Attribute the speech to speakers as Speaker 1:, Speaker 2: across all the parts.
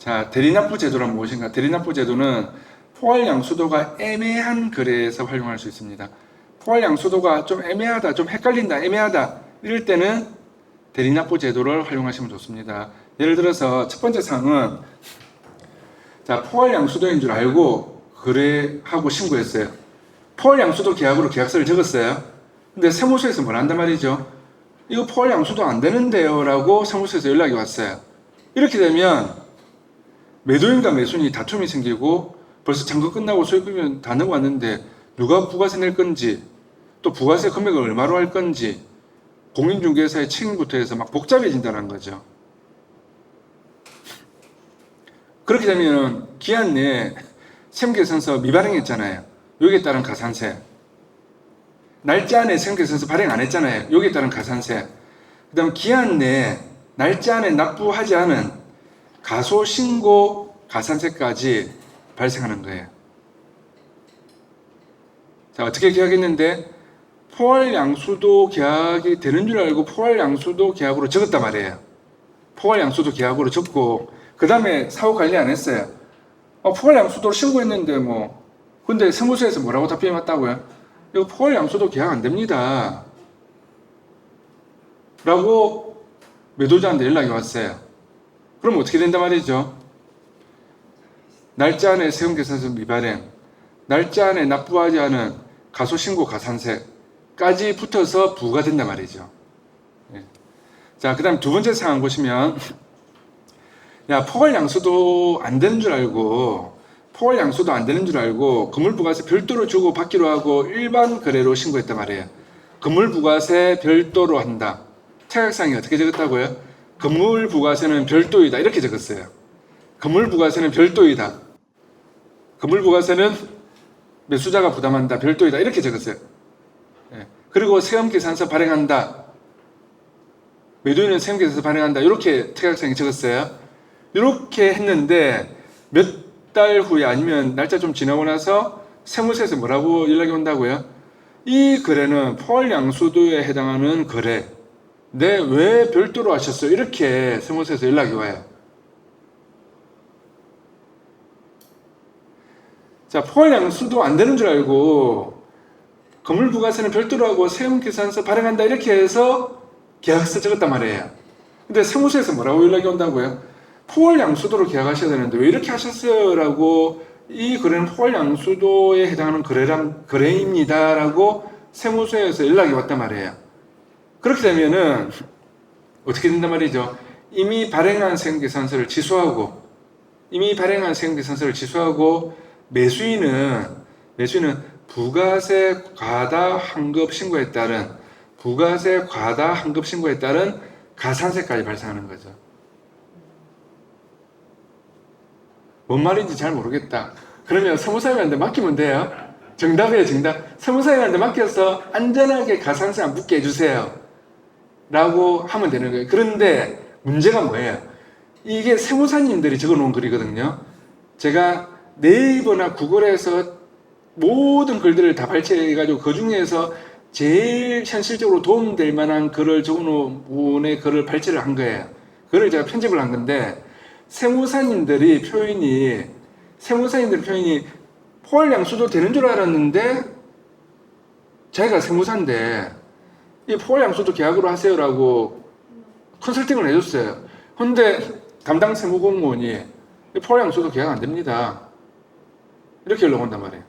Speaker 1: 자, 대리납부 제도란 무엇인가? 대리납부 제도는 포괄 양수도가 애매한 거래에서 활용할 수 있습니다. 포괄 양수도가 좀 애매하다, 좀 헷갈린다, 애매하다 이럴 때는 대리납부 제도를 활용하시면 좋습니다. 예를 들어서 첫 번째 사항은 자, 포괄 양수도인 줄 알고 거래하고 신고했어요. 포괄 양수도 계약으로 계약서를 적었어요. 근데 세무서에서 뭘 한단 말이죠? 이거 포괄 양수도 안 되는데요 라고 세무서에서 연락이 왔어요. 이렇게 되면 매도인과 매수인이 다툼이 생기고 벌써 잔금 끝나고 소액금융 다 넘어왔는데 누가 부가세 낼 건지 또 부가세 금액을 얼마로 할 건지 공인중개사의 책임부터 해서 막 복잡해진다는 거죠. 그렇게 되면 기한 내에 세무계산서 미발행했잖아요. 여기에 따른 가산세. 날짜 안에 세무계산서 발행 안 했잖아요. 여기에 따른 가산세. 그 다음 기한 내에 날짜 안에 납부하지 않은 가소신고 가산세까지 발생하는 거예요. 자, 어떻게 계약했는데 포괄 양수도 계약이 되는 줄 알고 포괄 양수도 계약으로 적었단 말이에요. 포괄 양수도 계약으로 적고 그 다음에 사후 관리 안 했어요. 포괄 양수도를 신고했는데 근데 세무서에서 뭐라고 답변이 왔다고요? 이거 포괄 양수도 계약 안 됩니다. 라고 매도자한테 연락이 왔어요. 그럼 어떻게 된단 말이죠? 날짜 안에 세금계산서 미발행, 날짜 안에 납부하지 않은 가소신고 가산세까지 붙어서 부과된단 말이죠. 자, 그 다음 두 번째 사항 보시면 야, 포괄 양수도 안 되는 줄 알고 건물부가세 별도로 주고 받기로 하고 일반 거래로 신고했단 말이에요. 건물부가세 별도로 한다. 태각상이 어떻게 적었다고요? 건물부가세는 별도이다 이렇게 적었어요. 건물부가세는 별도이다. 건물부가세는 매수자가 부담한다. 별도이다 이렇게 적었어요. 그리고 세금계산서 발행한다. 매도인은 세금계산서 발행한다. 이렇게 태각상이 적었어요. 이렇게 했는데 몇 달 후에 아니면 날짜 좀 지나고 나서 세무서에서 뭐라고 연락이 온다고요? 이 거래는 포괄 양수도에 해당하는 거래. 네, 왜 별도로 하셨어요? 이렇게 세무서에서 연락이 와요. 자, 포괄 양수도 안 되는 줄 알고 건물부가세는 별도로 하고 세금계산서 발행한다 이렇게 해서 계약서 적었단 말이에요. 근데 세무서에서 뭐라고 연락이 온다고요? 포괄 양수도로 계약하셔야 되는데 왜 이렇게 하셨어요? 라고 이 거래는 포괄 양수도에 해당하는 거래입니다. 라고 세무서에서 연락이 왔단 말이에요. 그렇게 되면은 어떻게 된단 말이죠? 이미 발행한 세금계산서를 취소하고 매수인은 부가세 과다 환급 신고에 따른 가산세까지 발생하는 거죠. 뭔 말인지 잘 모르겠다. 그러면 세무사님한테 맡기면 돼요. 정답이에요, 정답. 세무사님한테 맡겨서 안전하게 가산세 안 붙게 해주세요. 라고 하면 되는 거예요. 그런데 문제가 뭐예요? 이게 세무사님들이 적어놓은 글이거든요. 제가 네이버나 구글에서 모든 글들을 다 발췌해가지고 그 중에서 제일 현실적으로 도움될 만한 글을 적어놓은 분의 글을 발췌를 한 거예요. 그걸 제가 편집을 한 건데 세무사님들 표현이 포괄 양수도 되는 줄 알았는데 자기가 세무사인데 이 포괄 양수도 계약으로 하세요라고 컨설팅을 해줬어요. 근데 담당 세무공무원이 포괄 양수도 계약 안 됩니다. 이렇게 연락 온단 말이에요.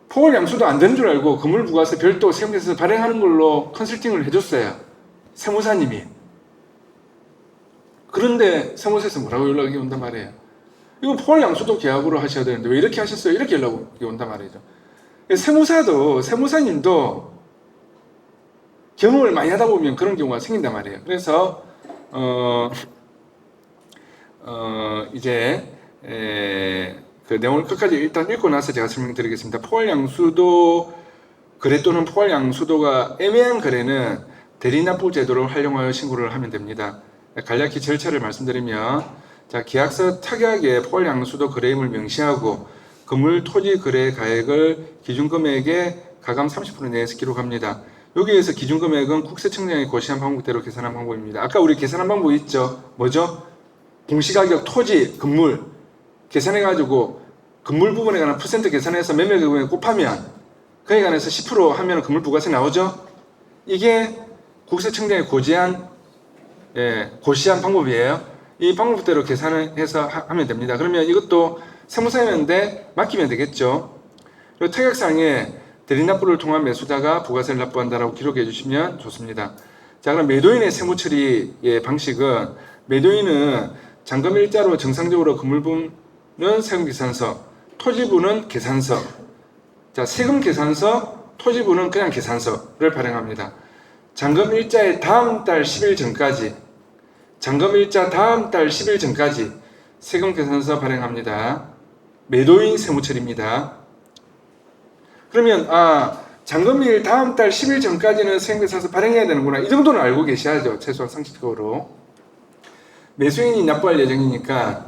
Speaker 1: 포괄 양수도 안 되는 줄 알고 건물부가세 별도 세금계산서 발행하는 걸로 컨설팅을 해줬어요. 세무사님이. 그런데 세무서에서 뭐라고 연락이 온단 말이에요. 이거 포괄 양수도 계약으로 하셔야 되는데 왜 이렇게 하셨어요? 이렇게 연락이 온단 말이죠. 세무사님도 경험을 많이 하다 보면 그런 경우가 생긴단 말이에요. 그래서 이제 그 내용을 끝까지 일단 읽고 나서 제가 설명드리겠습니다. 포괄 양수도 거래 또는 포괄 양수도가 애매한 거래는 대리납부 제도를 활용하여 신고를 하면 됩니다. 간략히 절차를 말씀드리면, 자, 계약서 특약에 포괄 양수도 거래임을 명시하고 건물 토지 거래 가액을 기준금액의 가감 30% 내에서 기록합니다. 여기에서 기준금액은 국세청장이 고시한 방법대로 계산한 방법입니다. 아까 우리 계산한 방법 있죠? 뭐죠? 공시가격, 토지, 건물 계산해가지고 건물 부분에 관한 퍼센트 계산해서 매매 부분에 곱하면 그에 관해서 10% 하면 건물 부가세 나오죠. 이게 국세청장이 고시한 방법이에요. 이 방법대로 계산해서 하면 됩니다. 그러면 이것도 세무사였는데 맡기면 되겠죠. 그리고 특약상에 대리납부를 통한 매수자가 부가세를 납부한다라고 기록해 주시면 좋습니다. 자, 그럼 매도인의 세무처리의 방식은 매도인은 잔금일자로 정상적으로 건물부는 세금계산서, 토지부는 계산서. 자, 세금계산서, 토지부는 그냥 계산서를 발행합니다. 잔금일자의 다음 달 10일 전까지, 잔금일자 다음 달 10일 전까지 세금계산서 발행합니다. 매도인 세무처리입니다. 그러면 잔금일 다음 달 10일 전까지는 세금계산서 발행해야 되는구나. 이 정도는 알고 계셔야죠. 최소한 상식적으로. 매수인이 납부할 예정이니까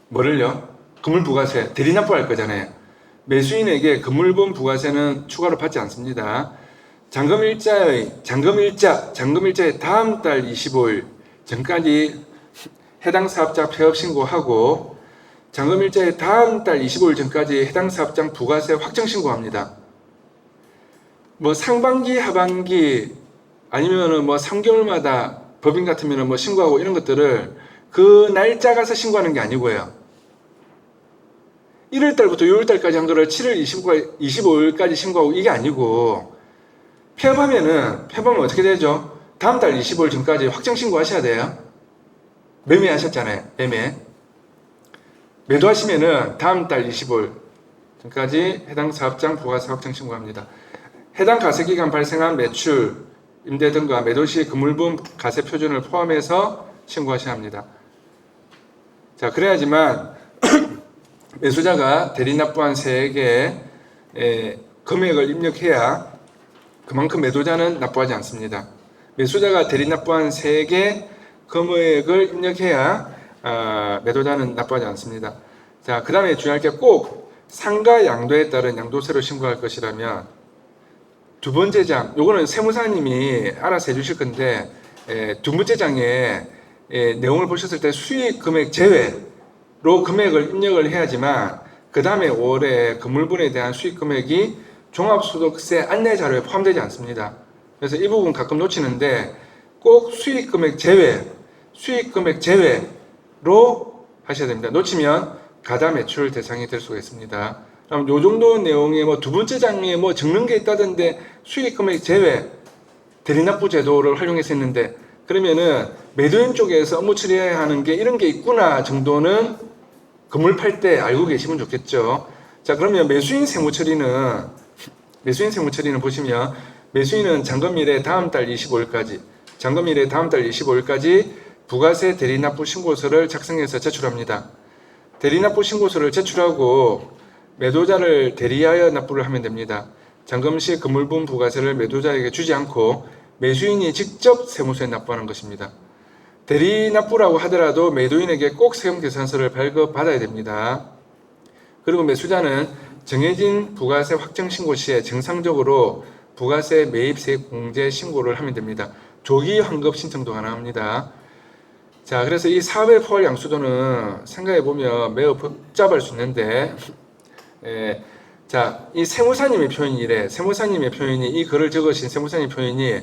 Speaker 1: 뭐를요? 건물부가세, 대리납부할 거잖아요. 매수인에게 건물분 부가세는 추가로 받지 않습니다. 잔금일자의 다음 달 25일 전까지 해당 사업자 폐업 신고하고 잔금일자의 다음 달 25일 전까지 해당 사업장 부가세 확정 신고합니다. 뭐 상반기, 하반기 아니면은 뭐 3개월마다 법인 같으면은 뭐 신고하고 이런 것들을 그 날짜 가서 신고하는 게 아니고요. 1월달부터 6월달까지 한 거를 7월 25일까지 신고하고 이게 아니고 폐업하면 어떻게 되죠? 다음 달 25일 전까지 확정 신고하셔야 돼요. 매매하셨잖아요. 매도하시면은 다음 달 25일 전까지 해당 사업장 부가세 확정 신고합니다. 해당 가세기간 발생한 매출, 임대 등과 매도 시 건물분 가세 표준을 포함해서 신고하셔야 합니다. 자, 그래야지만 매수자가 대리납부한 세액의 금액을 입력해야 그만큼 매도자는 납부하지 않습니다. 매수자가 대리납부한 세액의 금액을 입력해야 매도자는 납부하지 않습니다. 자, 그 다음에 중요할 게 꼭 상가 양도에 따른 양도세로 신고할 것이라면 두 번째 장, 요거는 세무사님이 알아서 해주실 건데 두 번째 장에 내용을 보셨을 때 수익 금액 제외로 금액을 입력을 해야지만 그 다음에 5월에 건물분에 대한 수익 금액이 종합소득세 안내 자료에 포함되지 않습니다. 그래서 이 부분 가끔 놓치는데 꼭 수익 금액 제외로 하셔야 됩니다. 놓치면 가다 매출 대상이 될 수가 있습니다. 그럼 요 정도 내용의 뭐 두 번째 장에 뭐 적는 게 있다던데 수익 금액 제외 대리납부 제도를 활용해서 했는데 그러면은 매도인 쪽에서 업무 처리해야 하는 게 이런 게 있구나 정도는 건물 팔 때 알고 계시면 좋겠죠. 자, 그러면 매수인 세무 처리는 보시면 매수인은 잔금일의 다음 달 25일까지 부가세 대리납부 신고서를 작성해서 제출합니다. 대리납부 신고서를 제출하고 매도자를 대리하여 납부를 하면 됩니다. 잔금 시 건물분 부가세를 매도자에게 주지 않고 매수인이 직접 세무서에 납부하는 것입니다. 대리납부라고 하더라도 매도인에게 꼭 세금계산서를 발급받아야 됩니다. 그리고 매수자는 정해진 부가세 확정 신고 시에 정상적으로 부가세 매입세 공제 신고를 하면 됩니다. 조기 환급 신청도 가능합니다. 자, 그래서 이 사업의 포괄 양수도는 생각해보면 매우 복잡할 수 있는데 자, 이 세무사님의 표현이 이 글을 적으신 세무사님 표현이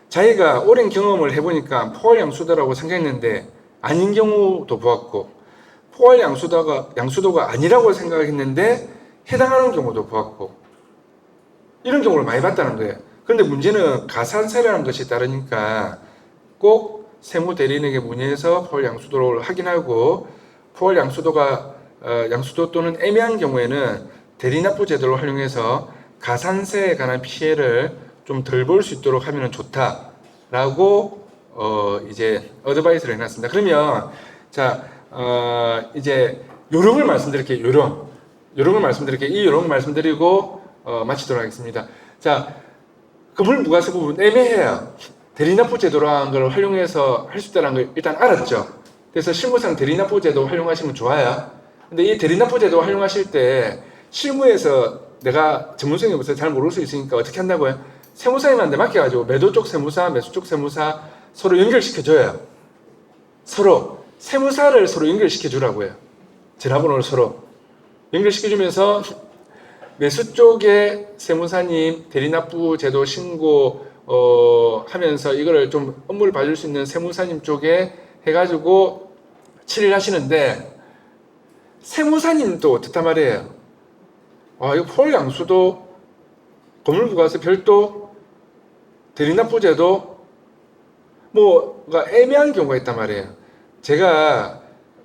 Speaker 1: 자기가 오랜 경험을 해보니까 포괄 양수도라고 생각했는데 아닌 경우도 보았고 포괄 양수도가 아니라고 생각했는데 해당하는 경우도 보았고 이런 경우를 많이 봤다는 거예요. 그런데 문제는 가산세라는 것이 따르니까 꼭 세무대리인에게 문의해서 포괄 양수도를 확인하고 포괄 양수도 또는 애매한 경우에는 대리납부 제도를 활용해서 가산세에 관한 피해를 좀 덜 볼 수 있도록 하면 좋다라고 이제 어드바이스를 해놨습니다. 그러면 자 이제 요령을 말씀드릴게요. 요령을 말씀드리고 마치도록 하겠습니다. 자, 건물부가세 부분 애매해요. 대리납부 제도라는 걸 활용해서 할 수 있다는 걸 일단 알았죠. 그래서 실무상 대리납부 제도 활용하시면 좋아요. 근데 이 대리납부 제도 활용하실 때 실무에서 내가 전문성이 없어서 잘 모를 수 있으니까 어떻게 한다고요? 세무사님한테 맡겨가지고 매도 쪽 세무사, 매수 쪽 세무사 서로 연결시켜줘요. 서로 세무사를 서로 연결시켜 주라고요. 전화번호를 서로 연결시켜 주면서 매수 쪽에 세무사님 대리납부 제도 신고 하면서 이거를 좀 업무를 봐줄 수 있는 세무사님 쪽에 해가지고 처리를 하시는데, 세무사님도 어떻단 말이에요. 이거 포괄양수도 건물부가세 별도 대리납부제도 뭐가 애매한 경우가 있단 말이에요. 제가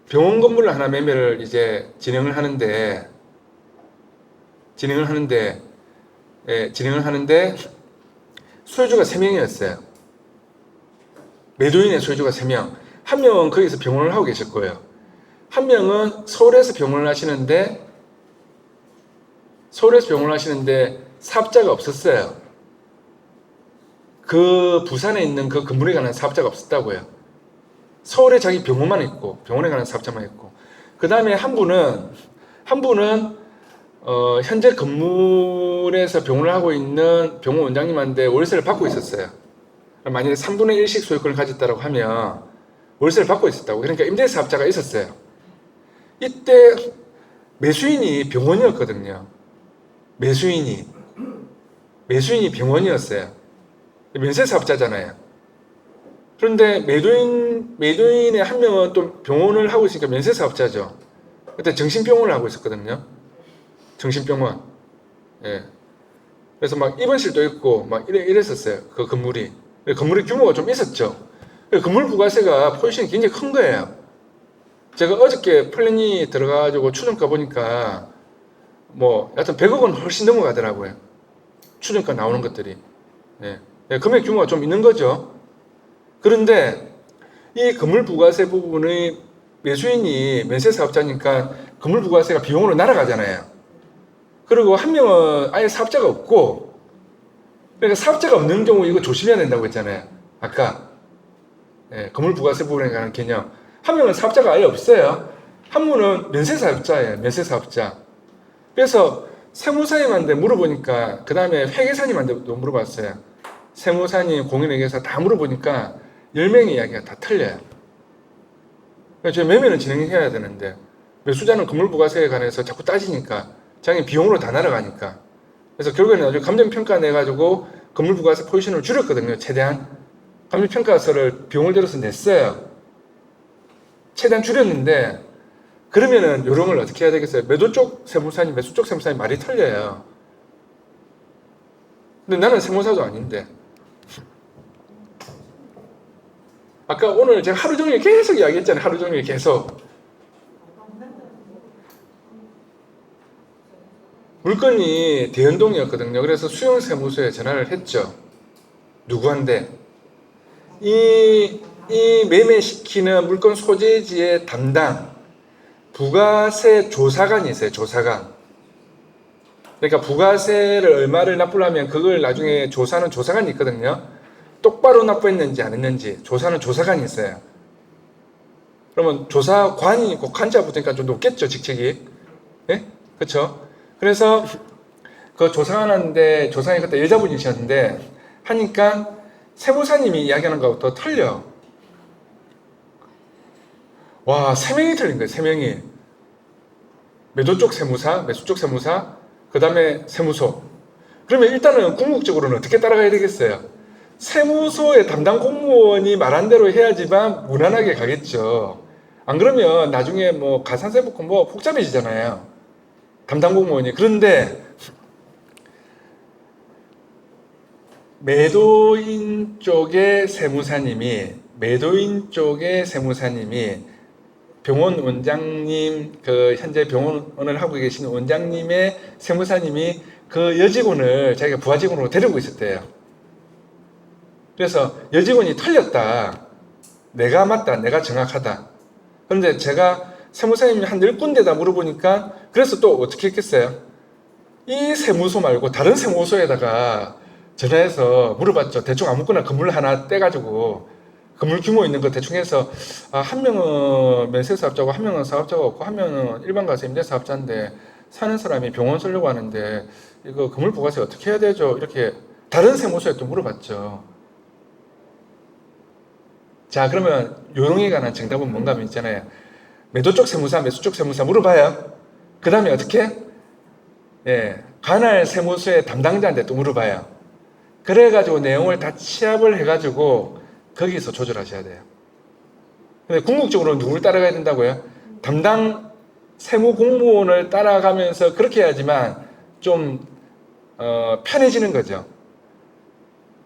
Speaker 1: 병원 건물을 하나 매매를 이제 진행을 하는데 소유주가 3명이었어요. 매도인의 소유주가 3명. 한 명은 거기서 병원을 하고 계실 거예요. 한 명은 서울에서 병원을 하시는데 사업자가 없었어요. 그 부산에 있는 그 건물에 관한 사업자가 없었다고요. 서울에 자기 병원만 있고 병원에 관한 사업자만 있고, 그 다음에 한 분은 현재 건물에서 병원을 하고 있는 병원 원장님한테 월세를 받고 있었어요. 만약에 3분의 1씩 소유권을 가졌다고 하면 월세를 받고 있었다고. 그러니까 임대사업자가 있었어요. 이때 매수인이 병원이었거든요. 매수인이 병원이었어요. 면세사업자잖아요. 그런데 매도인의 한 명은 또 병원을 하고 있으니까 면세사업자죠. 그때 정신병원을 하고 있었거든요. 정신병원. 예. 그래서 막 입원실도 있고 막 이랬었어요. 그 건물이. 건물의 규모가 좀 있었죠. 건물 부가세가 포지션이 굉장히 큰 거예요. 제가 어저께 플랜이 들어가가지고 추정가 보니까 여하튼 100억 원 훨씬 넘어가더라고요. 추정가 나오는 것들이. 예. 금액 규모가 좀 있는 거죠. 그런데 이 건물 부가세 부분의 매수인이 면세사업자니까 건물 부가세가 비용으로 날아가잖아요. 그리고 한 명은 아예 사업자가 없고, 그러니까 사업자가 없는 경우 이거 조심해야 된다고 했잖아요. 아까 건물 부가세 부분에 관한 개념. 한 명은 사업자가 아예 없어요. 한 분은 면세사업자예요. 면세사업자. 그래서 세무사님한테 물어보니까, 그 다음에 회계사님한테도 물어봤어요. 세무사님, 공인회계사 다 물어보니까 10명의 이야기가 다 틀려요. 저희 매매는 진행해야 되는데 매수자는 건물 부가세에 관해서 자꾸 따지니까 자기 비용으로 다 날아가니까, 그래서 결국에는 나중에 감정평가 내가지고 건물 부가세 포지션을 줄였거든요. 최대한 감정평가서를 비용을 들여서 냈어요. 최대한 줄였는데, 그러면은 이런 걸 어떻게 해야 되겠어요? 매도 쪽 세무사님, 매수 쪽 세무사님 말이 틀려요. 근데 나는 세무사도 아닌데. 아까 오늘 제가 하루 종일 계속 이야기했잖아요. 하루 종일 계속. 물건이 대연동이었거든요. 그래서 수용세무서에 전화를 했죠. 누구한테? 이 매매시키는 물건 소재지의 담당 부가세 조사관이 있어요. 조사관. 그러니까 부가세를 얼마를 납부하면 그걸 나중에 조사하는 조사관이 있거든요. 똑바로 납부했는지 안 했는지 조사는 조사관이 있어요. 그러면 조사관이 있고 관자 붙으니까 좀 높겠죠, 직책이. 예? 그렇죠? 그래서 그 조사관한테, 조사관이 그때 여자분이셨는데 하니까 세무사님이 이야기하는 거하고 더 틀려. 와, 3명이 틀린 거예요. 3명이. 매도 쪽 세무사, 매수 쪽 세무사, 그 다음에 세무소. 그러면 일단은 궁극적으로는 어떻게 따라가야 되겠어요? 세무소의 담당 공무원이 말한 대로 해야지만 무난하게 가겠죠. 안 그러면 나중에 가산세 붙고 복잡해지잖아요. 담당 공무원이. 그런데 매도인 쪽의 세무사님이 병원 원장님, 현재 병원을 하고 계시는 원장님의 세무사님이 그 여직원을 자기가 부하직원으로 데리고 있었대요. 그래서 여직원이 틀렸다. 내가 맞다. 내가 정확하다. 그런데 제가 세무사님이 한 10군데다 물어보니까, 그래서 또 어떻게 했겠어요? 이 세무소 말고 다른 세무소에다가 전화해서 물어봤죠. 대충 아무거나 건물 하나 떼가지고 건물 규모 있는 거 대충 해서, 한 명은 면세사업자고 한 명은 사업자가 없고 한 명은 일반 가서 임대사업자인데 사는 사람이 병원 쓰려고 하는데 이거 건물 부가세 어떻게 해야 되죠? 이렇게 다른 세무소에 또 물어봤죠. 자, 그러면 요령에 관한 정답은 뭔가 하면 있잖아요. 매도 쪽 세무사, 매수 쪽 세무사 물어봐요. 그 다음에 어떻게? 예, 관할 세무서의 담당자한테 또 물어봐요. 그래가지고 내용을 다 취합을 해가지고 거기서 조절하셔야 돼요. 근데 궁극적으로 누구를 따라가야 된다고요? 담당 세무 공무원을 따라가면서 그렇게 해야지만 좀 편해지는 거죠.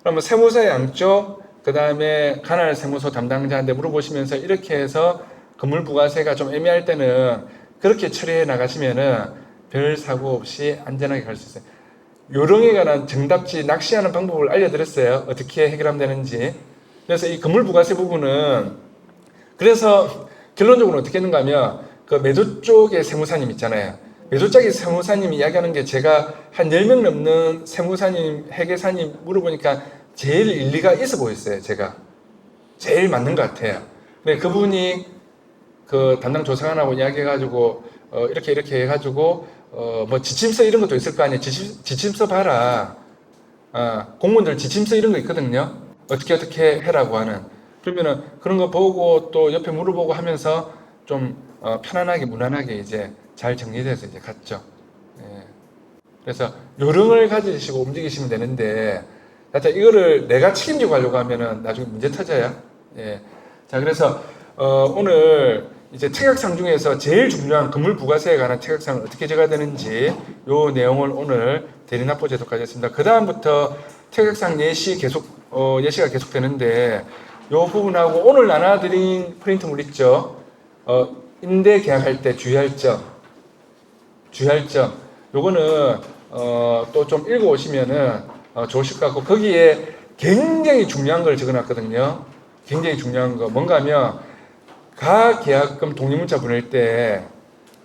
Speaker 1: 그러면 세무사 양쪽, 그 다음에 관할 세무서 담당자한테 물어보시면서 이렇게 해서 건물부가세가 좀 애매할 때는 그렇게 처리해 나가시면은 별 사고 없이 안전하게 갈 수 있어요. 요령에 관한 정답지 낚시하는 방법을 알려드렸어요. 어떻게 해결하면 되는지. 그래서 이 건물부가세 부분은 그래서 결론적으로 어떻게 했는가 하면 그 매도 쪽의 세무사님 있잖아요. 매도 쪽의 세무사님이 이야기하는 게 제가 한 10명 넘는 세무사님, 회계사님 물어보니까 제일 일리가 있어 보였어요. 제가. 제일 맞는 것 같아요. 근데 그분이 그 담당 조사관하고 이야기해가지고 이렇게 해가지고 뭐 지침서 이런 것도 있을 거 아니에요. 지침서 봐라. 공무원들 지침서 이런 거 있거든요. 어떻게 해라고 하는. 그러면은 그런 거 보고 또 옆에 물어보고 하면서 좀 편안하게 무난하게 이제 잘 정리돼서 이제 갔죠. 예. 그래서 요령을 가지시고 움직이시면 되는데, 하여튼 이거를 내가 책임지고 하려고 하면은 나중에 문제 터져요. 예. 자, 그래서 오늘 이제 특약상 중에서 제일 중요한 건물부가세에 관한 특약상을 어떻게 정해야 되는지 요 내용을 오늘 대리납부제도까지 했습니다. 그 다음부터 특약상 예시가 계속되는데 요 부분하고 오늘 나눠드린 프린트물 있죠. 임대 계약할 때 주의할 점. 요거는 또 좀 읽어 오시면은 좋으실 것 같고, 거기에 굉장히 중요한 걸 적어놨거든요. 굉장히 중요한 거 뭔가 하면 가계약금 독립문자 보낼 때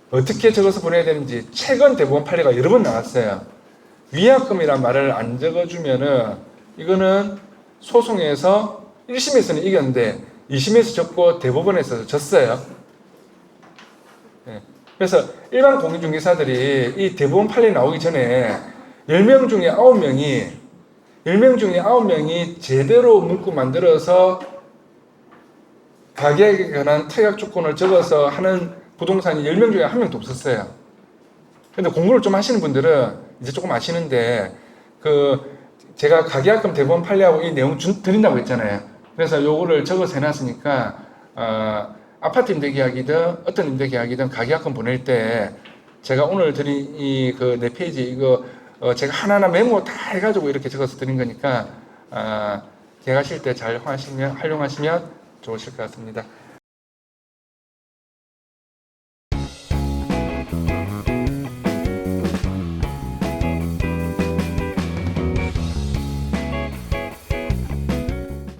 Speaker 1: 어떻게 적어서 보내야 되는지 최근 대법원 판례가 여러 번 나왔어요. 위약금이란 말을 안 적어주면은 이거는 소송에서 1심에서는 이겼는데 2심에서 졌고 대법원에서 졌어요. 네. 그래서 일반 공인중개사들이 이 대법원 판례 나오기 전에 10명 중에 9명이 제대로 문구 만들어서 가계약에 관한 특약 조건을 적어서 하는 부동산이 10명 중에 1명도 없었어요. 근데 공부를 좀 하시는 분들은 이제 조금 아시는데, 제가 가계약금 대법원 판례하고 이 내용 드린다고 했잖아요. 그래서 요거를 적어서 해놨으니까, 아파트 임대 계약이든 어떤 임대 계약이든 가계약금 보낼 때 제가 오늘 드린 이 그 4페이지 이거 제가 하나하나 메모 다 해가지고 이렇게 적어서 드린 거니까, 계약하실 때 잘 활용하시면 좋으실 것 같습니다.